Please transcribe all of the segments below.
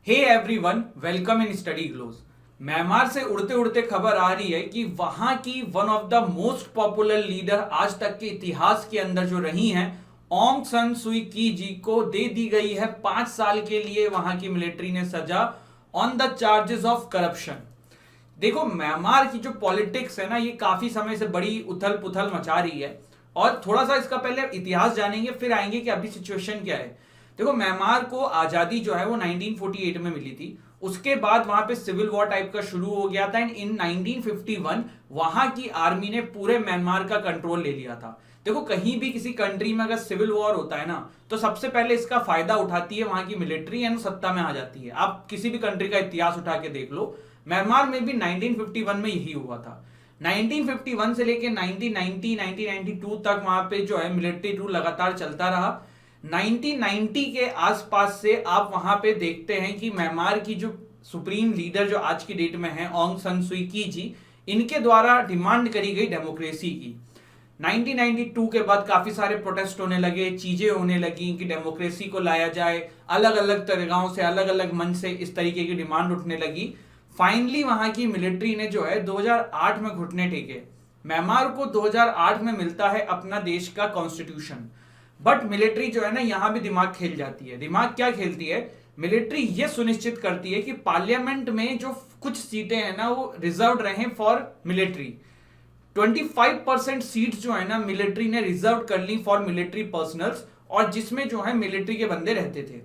Hey everyone, welcome in study glows. Myanmar से उड़ते उड़ते खबर आ रही है कि वहां की one of the most popular leader आज तक के इतिहास के अंदर जो रही हैं, ऑन्ग सन सुई की जी को दे दी गई है 5 साल के लिए वहां की मिलिट्री ने सजा on the charges of corruption. देखो, म्यांमार की जो पॉलिटिक्स है ना, ये काफी समय से बड़ी उथल पुथल मचा रही है। और थोड़ा सा इसका पहले इतिहास जानेंगे, फिर आएंगे कि अभी सिचुएशन क्या है। देखो, म्यांमार को आजादी जो है वो 1948 में मिली थी। उसके बाद वहां पे सिविल वॉर टाइप का शुरू हो गया था एंड इन 1951 वहां की आर्मी ने पूरे म्यांमार का कंट्रोल ले लिया था। देखो, कहीं भी किसी कंट्री में अगर सिविल वॉर होता है ना, तो सबसे पहले इसका फायदा उठाती है वहां की मिलिट्री एंड सत्ता में आ जाती है। आप किसी भी कंट्री का इतिहास उठा के देख लो, म्यांमार में भी 1951 में यही हुआ था। 1951 से लेके 1990 1992 तक वहां पे जो है मिलिट्री रूल लगातार चलता रहा। 1990 के आसपास से आप वहां पे देखते हैं कि म्यांमार की जो सुप्रीम लीडर जो आज की डेट में है, ऑन्ग सन सुई की जी, इनके द्वारा डिमांड करी गई डेमोक्रेसी की। 1992 के बाद काफी सारे प्रोटेस्ट होने लगे, चीजें होने लगी कि डेमोक्रेसी को लाया जाए, अलग अलग तरगाहों से, अलग अलग मंच से इस तरीके की डिमांड उठने लगी। फाइनली वहां की मिलिट्री ने जो है 2008 में घुटने टेके। म्यांमार को 2008 में मिलता है अपना देश का कॉन्स्टिट्यूशन, बट मिलिट्री जो है ना, यहां भी दिमाग खेल जाती है। दिमाग क्या खेलती है? मिलिट्री ये सुनिश्चित करती है कि पार्लियामेंट में जो कुछ सीटें हैं ना, वो रिजर्व रहे फॉर मिलिट्री। 25% सीट जो है ना, मिलिट्री ने रिजर्व कर ली फॉर मिलिट्री पर्सनल्स, और जिसमें जो है मिलिट्री के बंदे रहते थे।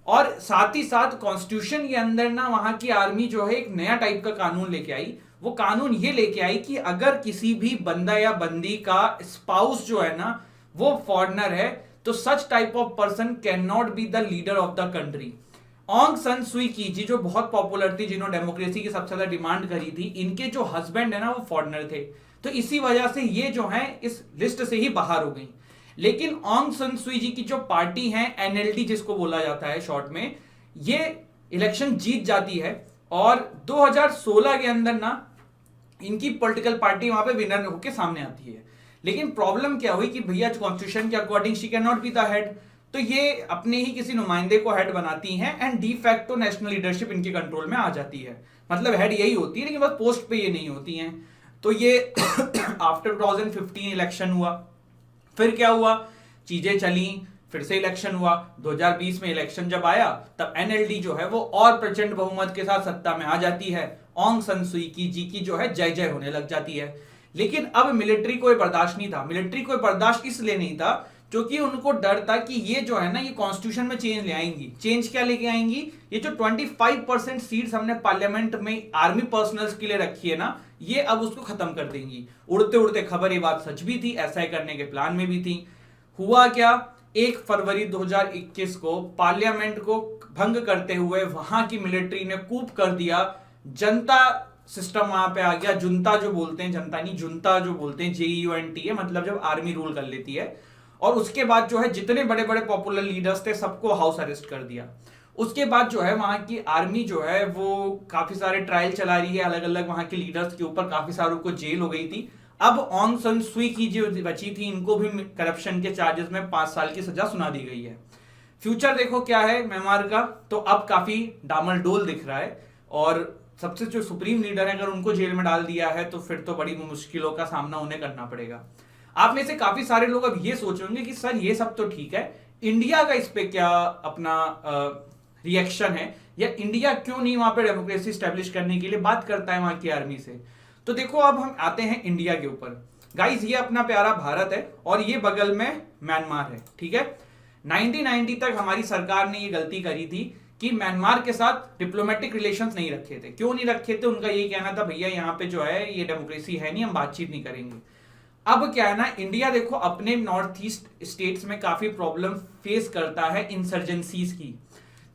और साथ ही साथ कॉन्स्टिट्यूशन के अंदर ना, वहां की आर्मी जो है एक नया टाइप का कानून लेके आई। वो कानून ये लेके आई कि अगर किसी भी बंदा या बंदी का स्पाउस जो है ना, वो फॉरेनर है, तो such type of person can not be the leader of the country. Aung San Suu की जी जो बहुत पॉपुलर थी, जिन्होंने डेमोक्रेसी की सबसे ज्यादा डिमांड करी थी, इनके जो हस्बैंड है ना, वो फॉरेनर थे। तो इसी वजह से ये जो है इस लिस्ट से ही बाहर हो गई। लेकिन ऑन्ग सन सुई जी की जो पार्टी है, एनएलडी जिसको बोला जाता है शॉर्ट में, ये इलेक्शन जीत जाती है। और 2016 के अंदर ना, इनकी पॉलिटिकल पार्टी वहां पे विनर होकर सामने आती है। लेकिन प्रॉब्लम क्या हुई कि भैया कॉन्स्टिट्यूशन के according she can not be the head, तो ये अपने ही किसी नुमाइंदे को हेड बनाती हैं and de facto national leadership इनके कंट्रोल में आ जाती है। मतलब हेड यही होती है, लेकिन बस पोस्ट पे ये नहीं होती हैं। तो ये आफ्टर 2015 इलेक्शन हुआ, फिर क्या हुआ, चीजें चली, फिर से इलेक्शन हुआ। 2020 में इलेक्शन जब आया, तब एनएलडी जो है वो और प्रचंड बहुमत के साथ सत्ता में आ जाती है। ऑन्ग सन सुई की जी की जो है जय जय होने लग जाती है। लेकिन अब मिलिट्री को बर्दाश्त नहीं था। मिलिट्री को बर्दाश्त इसलिए नहीं था क्योंकि उनको डर था कि ये जो है ना, ये कॉन्स्टिट्यूशन में चेंज ले आएंगी। चेंज क्या लेके आएंगी? ये जो 25% सीट्स हमने पार्लियामेंट में आर्मी पर्सनल्स के लिए रखी है ना, ये अब उसको खत्म कर देंगी। उड़ते उड़ते खबर ये बात सच भी थी, ऐसा ही करने के प्लान में भी थी। हुआ क्या, 1 फरवरी 2021 को पार्लियामेंट को भंग करते हुए वहां की मिलिट्री ने कूप कर दिया। जनता सिस्टम वहां पे आ गया। जुनता जो बोलते हैं, जनता नहीं, जुनता जो बोलते हैं, JUNT है, मतलब जब आर्मी रूल कर लेती है। और उसके बाद जो है जितने बड़े बड़े पॉपुलर लीडर्स थे, सबको हाउस अरेस्ट कर दिया। उसके बाद जो है वहां की आर्मी जो है वो काफी सारे ट्रायल चला रही है अलग अलग वहां के लीडर्स के ऊपर। काफी सारों को जेल हो गई थी। अब ऑन्ग सन सुई की जो बची थी, इनको भी करप्शन के चार्जेस में 5 साल की सजा सुना दी गई है। फ्यूचर देखो क्या है म्यांमार का, तो अब काफी डामाडोल दिख रहा है। और सबसे जो सुप्रीम लीडर है, अगर उनको जेल में डाल दिया है, तो फिर तो बड़ी मुश्किलों का सामना उन्हें करना पड़ेगा। आप में से काफी सारे लोग अब ये सोच होंगे कि सर ये सब तो ठीक है, इंडिया का इस पे क्या अपना रिएक्शन है, या इंडिया क्यों नहीं वहां पे डेमोक्रेसी स्टैब्लिश करने के लिए बात करता है वहां की आर्मी से। तो देखो, अब हम आते हैं इंडिया के ऊपर। गाइस, ये अपना प्यारा भारत है और ये बगल में म्यांमार है, ठीक है। 1990 तक हमारी सरकार ने ये गलती करी थी कि म्यांमार के साथ डिप्लोमेटिक रिलेशंस नहीं रखे थे। क्यों नहीं रखे थे? उनका ये कहना था, भैया यहाँ पे जो है ये डेमोक्रेसी है नहीं, हम बातचीत नहीं करेंगे। अब क्या है ना, इंडिया देखो अपने नॉर्थ ईस्ट स्टेट्स में काफी प्रॉब्लम फेस करता है इंसर्जेंसीज की।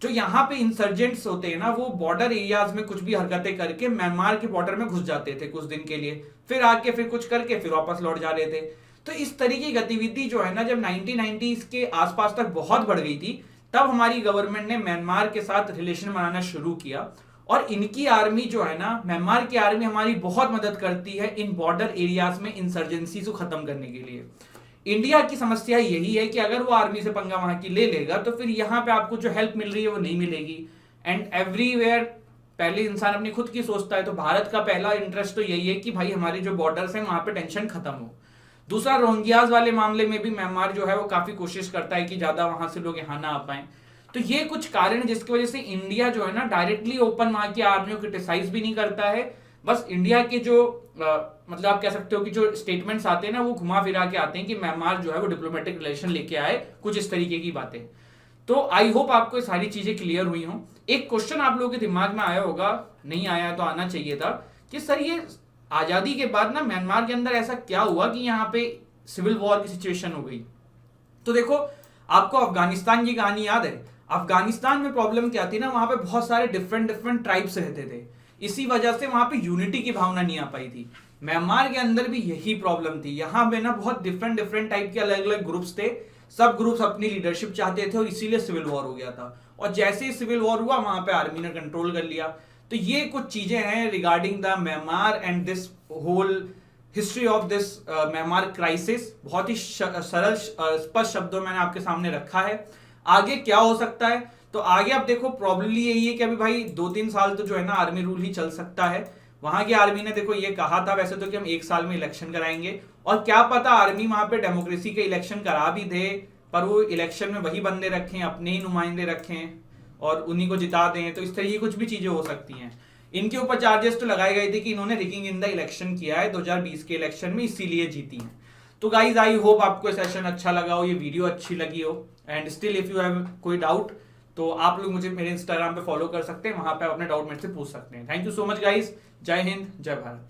जो यहाँ पे इंसर्जेंट्स होते हैं ना, वो बॉर्डर एरियाज में कुछ भी हरकतें करके म्यांमार के बॉर्डर में घुस जाते थे कुछ दिन के लिए, फिर आके फिर कुछ करके फिर वापस लौट जा रहे थे। तो इस तरीके की गतिविधि जो है ना, जब 1990s के आसपास तक बहुत बढ़ गई थी, तब हमारी गवर्नमेंट ने म्यांमार के साथ रिलेशन बनाना शुरू किया। और इनकी आर्मी जो है ना, म्यांमार की आर्मी हमारी बहुत मदद करती है इन बॉर्डर एरियाज में इंसर्जेंसी को खत्म करने के लिए। इंडिया की समस्या यही है कि अगर वो आर्मी से पंगा वहां की ले लेगा, तो फिर यहां पे आपको जो हेल्प मिल रही है वो नहीं मिलेगी। एंड एवरीवेयर पहले इंसान अपनी खुद की सोचता है, तो भारत का पहला इंटरेस्ट तो यही है कि भाई हमारे जो बॉर्डर्स हैं वहां पे टेंशन खत्म हो। दूसरा, रोहिंग्याज वाले मामले में भी म्यांमार जो है वो काफी कोशिश करता है कि ज्यादा वहां से लोग यहाँ ना आ पाए। तो ये कुछ कारण जिसकी वजह से इंडिया जो है ना डायरेक्टली ओपन वहां की आर्मी को क्रिटिसाइज भी नहीं करता है। बस इंडिया के जो मतलब आप कह सकते हो कि जो स्टेटमेंट्स आते हैं ना वो घुमा फिरा के आते हैं कि म्यांमार जो है वो डिप्लोमेटिक रिलेशन लेके आए, कुछ इस तरीके की बातें। तो आई होप आपको ये सारी चीजें क्लियर हुई हों। एक क्वेश्चन आप लोगों के दिमाग में आया होगा, नहीं आया तो आना चाहिए था, कि सर ये आजादी के बाद ना म्यांमार के अंदर ऐसा क्या हुआ कि यहाँ पे सिविल वॉर की सिचुएशन हो गई। तो देखो, आपको अफगानिस्तान की कहानी याद है। अफगानिस्तान में प्रॉब्लम क्या थी ना, वहां पे बहुत सारे डिफरेंट डिफरेंट ट्राइब्स रहते थे, इसी वजह से वहां पे यूनिटी की भावना नहीं आ पाई थी। म्यांमार के अंदर भी यही प्रॉब्लम थी, यहाँ पे ना बहुत डिफरेंट डिफरेंट टाइप के अलग अलग ग्रुप्स थे, सब ग्रुप्स अपनी लीडरशिप चाहते थे और इसीलिए सिविल वॉर हो गया था। और जैसे ही सिविल वॉर हुआ वहां पे आर्मी ने कंट्रोल कर लिया। तो ये कुछ चीजें हैं regarding the Myanmar and this whole history of this Myanmar crisis. बहुत ही सरल स्पष्ट शब्दों में मैंने आपके सामने रखा है। आगे क्या हो सकता है, तो आगे आप देखो प्रॉब्लली यही है कि अभी भाई 2-3 साल तो जो है ना आर्मी रूल ही चल सकता है। वहां की आर्मी ने देखो ये कहा था वैसे तो कि हम 1 साल में इलेक्शन कराएंगे, और क्या पता आर्मी वहां पे डेमोक्रेसी के इलेक्शन करा भी दे, पर वो इलेक्शन में वही बंदे रखें, अपने ही नुमाइंदे रखें और उन्हीं को जिता दें। तो इस तरह की कुछ भी चीजें हो सकती हैं। इनके ऊपर चार्जेस तो लगाए गए थे कि इन्होंने रिगिंग इन द इलेक्शन किया है 2020 के इलेक्शन में, इसीलिए जीती है। तो गाइज आई होप आपको सेशन अच्छा लगा हो, ये वीडियो अच्छी लगी हो। And still if you have कोई डाउट तो आप लोग मुझे मेरे इंस्टाग्राम पे फॉलो कर सकते हैं, वहां पे अपने डाउट मेरे से पूछ सकते हैं। Thank you so much guys. जय हिंद, जय भारत।